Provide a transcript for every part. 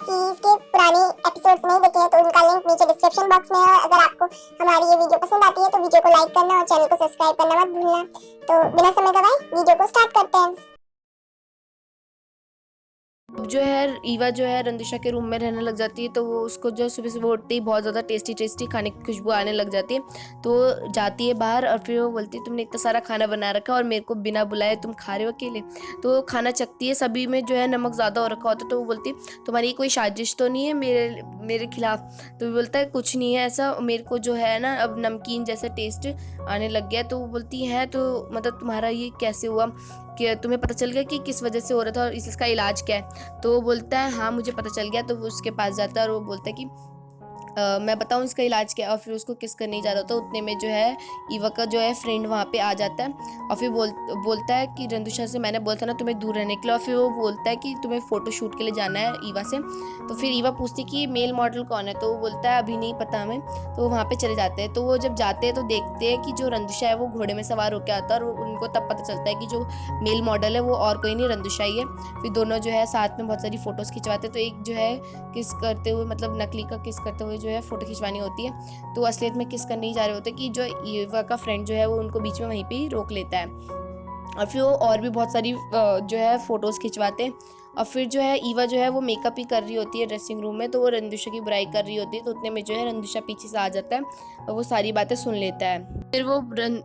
Series के पुराने episodes नहीं देखे हैं तो उनका लिंक नीचे डिस्क्रिप्शन बॉक्स में है। अगर आपको हमारी ये वीडियो पसंद आती है तो वीडियो को लाइक करना और चैनल को सब्सक्राइब करना मत भूलना। तो बिना समय गवाए वीडियो को स्टार्ट करते हैं। अब जो है ईवा जो है रंदिशा के रूम में रहने लग जाती है, तो वो उसको जो सुबह सुबह उठते ही बहुत ज़्यादा टेस्टी खाने की खुशबू आने लग जाती है। तो वो जाती है बाहर और फिर वो बोलती है तुमने इतना सारा खाना बना रखा है और मेरे को बिना बुलाए तुम खा रहे हो अकेले। तो खाना चखती है, सभी में जो है नमक ज़्यादा हो रखा होता है। तो वो बोलती है तुम्हारी कोई साजिश तो नहीं है मेरे खिलाफ। तो वो बोलता है कुछ नहीं है ऐसा, मेरे को जो है ना अब नमकीन जैसा टेस्ट आने लग गया। तो वो बोलती है तो मतलब तुम्हारा ये कैसे हुआ, कि तुम्हें पता चल गया कि किस वजह से हो रहा था और इसका इलाज क्या है। तो वो बोलता है हाँ मुझे पता चल गया। तो वो उसके पास जाता है और वो बोलता है कि मैं बताऊँ इसका इलाज क्या है। और फिर उसको किस करने जा रहा होता है, उतने में जो है ईवा का जो है फ्रेंड वहाँ पे आ जाता है और फिर बोलता है कि रंदुशा से मैंने बोला था ना तुम्हें दूर रहने के लिए। और फिर वो बोलता है कि तुम्हें फ़ोटो शूट के लिए जाना है ईवा से। तो फिर ईवा पूछती है कि मेल मॉडल कौन है। तो वो बोलता है अभी नहीं पता हमें। तो वो वहाँ पर चले जाते हैं। तो वो जब जाते हैं तो देखते हैं कि जो रंदुशा है वो घोड़े में सवार होकर आता है और उनको तब पता चलता है कि जो मेल मॉडल है वो और कोई नहीं रंदुशा ही है। फिर दोनों जो है साथ में बहुत सारी फ़ोटोज़ खिंचवाते हैं। तो एक जो है किस करते हुए मतलब नकली का किस करते हुए जो है फ़ोटो खिंचवानी होती है। तो असलियत में किस करने ही जा रहे होते हैं कि जो ईवा का फ्रेंड जो है वो उनको बीच में वहीं पे ही रोक लेता है। और फिर वो और भी बहुत सारी जो है फ़ोटोज़ खिंचवाते हैं। और फिर जो है ईवा जो है वो मेकअप ही कर रही होती है ड्रेसिंग रूम में। तो वो रंदुशा की बुराई कर रही होती है। तो उतने में जो है रंदुशा पीछे से आ जाता है और वो सारी बातें सुन लेता है। फिर वो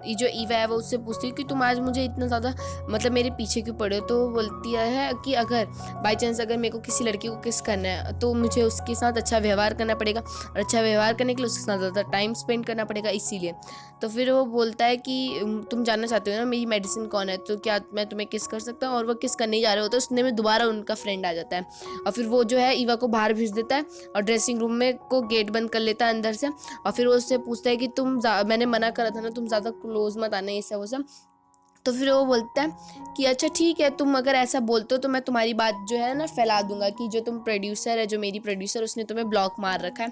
जो ईवा है वो उससे पूछती है कि तुम आज मुझे इतना ज़्यादा मतलब मेरे पीछे क्यों पड़े हो। तो वो बोलती है कि अगर बाई चांस अगर मेरे को किसी लड़की को किस करना है तो मुझे उसके साथ अच्छा व्यवहार करना पड़ेगा और अच्छा व्यवहार करने के लिए उसके साथ ज़्यादा टाइम स्पेंड करना पड़ेगा, इसीलिए। तो फिर वो बोलता है कि तुम जानना चाहते हो ना मेरी मेडिसिन कौन है, तो क्या मैं तुम्हें किस कर सकता हूँ। और वो किस करने जा रहे होते हैं, उसने में दोबारा उनका फ्रेंड आ जाता है और फिर वो जो है ईवा को बाहर भेज देता है और ड्रेसिंग रूम में को गेट बंद कर लेता है अंदर से। और फिर वो उससे पूछता है कि मैंने मना करा था ना तुम ज़्यादा क्लोज मत आना, ये सब वो सब। तो फिर वो बोलता है कि अच्छा ठीक है, तुम अगर ऐसा बोलते हो तो मैं तुम्हारी बात जो है ना फैला दूंगा कि जो तुम प्रोड्यूसर है, जो मेरी प्रोड्यूसर, उसने तुम्हें ब्लॉक मार रखा है,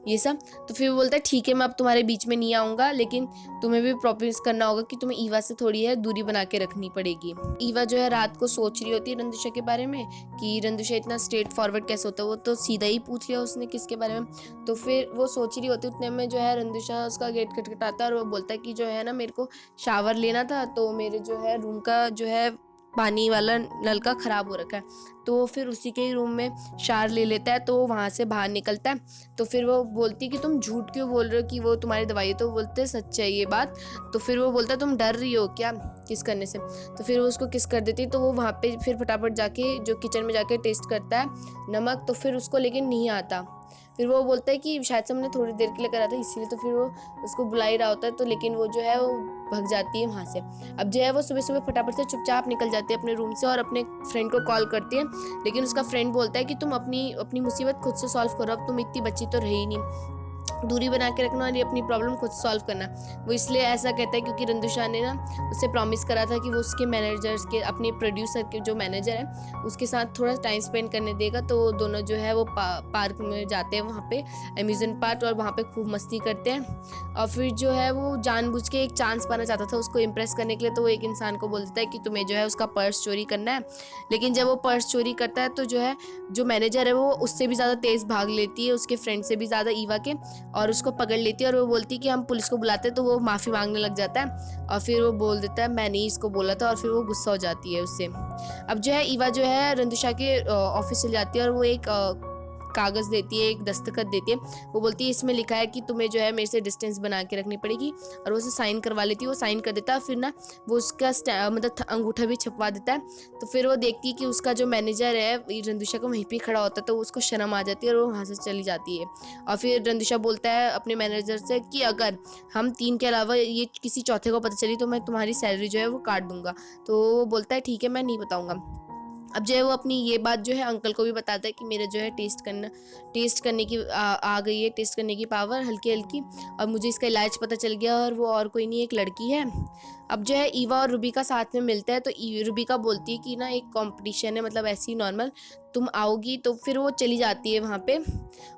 ये सब। तो फिर वो बोलता है ठीक है मैं अब तुम्हारे बीच में नहीं आऊँगा, लेकिन तुम्हें भी प्रॉमिस करना होगा कि तुम्हें ईवा से थोड़ी है दूरी बना के रखनी पड़ेगी। ईवा जो है रात को सोच रही होती है रंदुशा के बारे में कि रंदुशा इतना स्ट्रेट फॉरवर्ड कैसे होता है, वो तो सीधा ही पूछ लिया उसने किसके बारे में। तो फिर वो सोच रही होती, उतने में जो है रंदुशा उसका गेट खटखटाता है और वो बोलता है कि जो है ना मेरे को शावर लेना था, तो मेरे जो है रूम का जो है पानी वाला नल का ख़राब हो रखा है। तो फिर उसी के ही रूम में शावर ले लेता है। तो वहाँ से बाहर निकलता है। तो फिर वो बोलती है कि तुम झूठ क्यों बोल रहे हो कि वो तुम्हारी दवाई है। तो वो बोलते हैं सच है ये बात। तो फिर वो बोलता है तुम डर रही हो क्या किस करने से। तो फिर वो उसको किस कर देती है। तो वो वहाँ पे फिर फटाफट जाके जो किचन में जाके टेस्ट करता है नमक, तो फिर उसको लेकिन नहीं आता। फिर वो बोलता है कि शायद से हमने थोड़ी देर के लिए करा था इसीलिए। तो फिर वो उसको बुला ही रहा होता है, तो लेकिन वो जो है वो भग जाती है वहाँ से। अब जो है वो सुबह सुबह फटाफट से चुपचाप निकल जाती है अपने रूम से और अपने फ्रेंड को कॉल करती है। लेकिन उसका फ्रेंड बोलता है कि तुम अपनी मुसीबत खुद से सॉल्व करो, अब तुम इतनी बच्ची तो रही नहीं, दूरी बना के रखना और ये अपनी प्रॉब्लम खुद सॉल्व करना। वो इसलिए ऐसा कहता है क्योंकि रंदुशा ने ना उससे प्रॉमिस करा था कि वो उसके मैनेजर्स के अपने प्रोड्यूसर के जो मैनेजर है उसके साथ थोड़ा टाइम स्पेंड करने देगा। तो दोनों जो है वो पार्क में जाते हैं, वहाँ पे अम्यूजमेंट पार्क, और वहाँ पे खूब मस्ती करते हैं। और फिर जो है वो जानबूझ के एक चांस पाना चाहता था उसको इम्प्रेस करने के लिए। तो वो एक इंसान को बोल देता है कि तुम्हें जो है उसका पर्स चोरी करना है। लेकिन जब वो पर्स चोरी करता है तो जो है जो मैनेजर है वो उससे भी ज़्यादा तेज़ भाग लेती है, उसके फ्रेंड से भी ज़्यादा ईवा के, और उसको पकड़ लेती है। और वो बोलती है कि हम पुलिस को बुलाते हैं। तो वो माफ़ी मांगने लग जाता है और फिर वो बोल देता है मैंने ही इसको बोला था, और फिर वो गुस्सा हो जाती है उससे। अब जो है ईवा जो है रंदुशा के ऑफिस चली जाती है और वो एक कागज़ देती है, एक दस्तखत देती है। वो बोलती है इसमें लिखा है कि तुम्हें जो है मेरे से डिस्टेंस बना के रखनी पड़ेगी, और वो उसे साइन करवा लेती है। वो साइन कर देता है, फिर ना वो उसका मतलब अंगूठा भी छपवा देता है। तो फिर वो देखती है कि उसका जो मैनेजर है रंदुशा को वहीं पे खड़ा होता है। तो उसको शर्म आ जाती है और वो वहाँ से चली जाती है। और फिर रंदुशा बोलता है अपने मैनेजर से कि अगर हम 3 के अलावा ये किसी चौथे को पता चली तो मैं तुम्हारी सैलरी जो है वो काट दूंगा। तो वो बोलता है ठीक है मैं नहीं बताऊँगा। अब जो है वो अपनी ये बात जो है अंकल को भी बताता है कि मेरा जो है टेस्ट करने की आ गई है, टेस्ट करने की पावर हल्की हल्की, और मुझे इसका इलाज पता चल गया और वो और कोई नहीं एक लड़की है। अब जो है ईवा और रूबिका साथ में मिलता है। तो रूबिका बोलती है कि ना एक कंपटीशन है, मतलब ऐसे ही नॉर्मल, तुम आओगी, तो फिर वो चली जाती है वहाँ पे।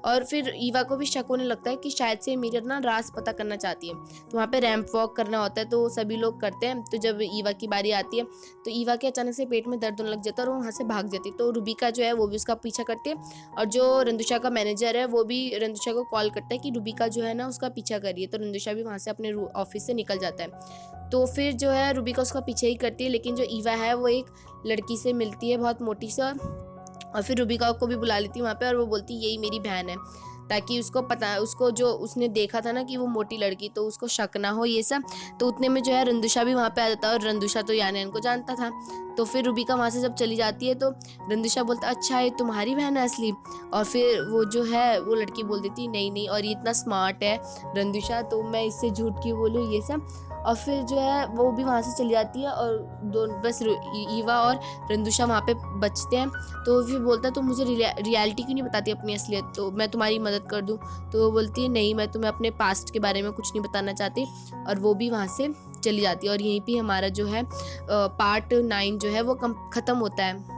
और फिर ईवा को भी शक होने लगता है कि शायद से मिरर ना राज पता करना चाहती है। तो वहाँ पे रैंप वॉक करना होता है, तो सभी लोग करते हैं। तो जब ईवा की बारी आती है तो ईवा के अचानक से पेट में दर्द होने लग जाता है और वो वहाँ से भाग जाती है। तो रूबिका जो है वो भी उसका पीछा करती है, और जो रंदुषा का मैनेजर है वो भी रंदुषा को कॉल करता है कि रूबिका जो है ना उसका पीछा करिए। तो रंदुषा भी वहाँ से अपने ऑफिस से निकल जाता है। तो फिर जो है रूबिका उसका पीछे ही करती है, लेकिन जो ईवा है वो एक लड़की से मिलती है, बहुत मोटी सा, और फिर रूबिका को भी बुला लेती है वहाँ पे, और वो बोलती है यही मेरी बहन है, ताकि उसको पता, उसको जो उसने देखा था ना कि वो मोटी लड़की, तो उसको शक ना हो ये सब। तो उतने में जो है रंदुषा भी वहाँ पे आ जाता है, और रंदुषा तो यानेन को जानता था। तो फिर रूबिका वहाँ से जब चली जाती है तो रंदुषा बोलता अच्छा ये तुम्हारी बहन है असली। और फिर वो जो है वो लड़की बोल देती नहीं नहीं, और ये इतना स्मार्ट है रंदुषा, तो मैं इससे झूठ क्यों बोलूँ ये सब। और फिर जो है वो भी वहाँ से चली जाती है, और बस ईवा और रंदुषा वहाँ पे बचते हैं। तो फिर बोलता है तो मुझे रियलिटी क्यों नहीं बताती अपनी असलियत, तो मैं तुम्हारी मदद कर दूँ। तो वो बोलती है नहीं, मैं तुम्हें अपने पास्ट के बारे में कुछ नहीं बताना चाहती, और वो भी वहाँ से चली जाती है। और यहीं पे हमारा जो है पार्ट 9 जो है वो ख़त्म होता है।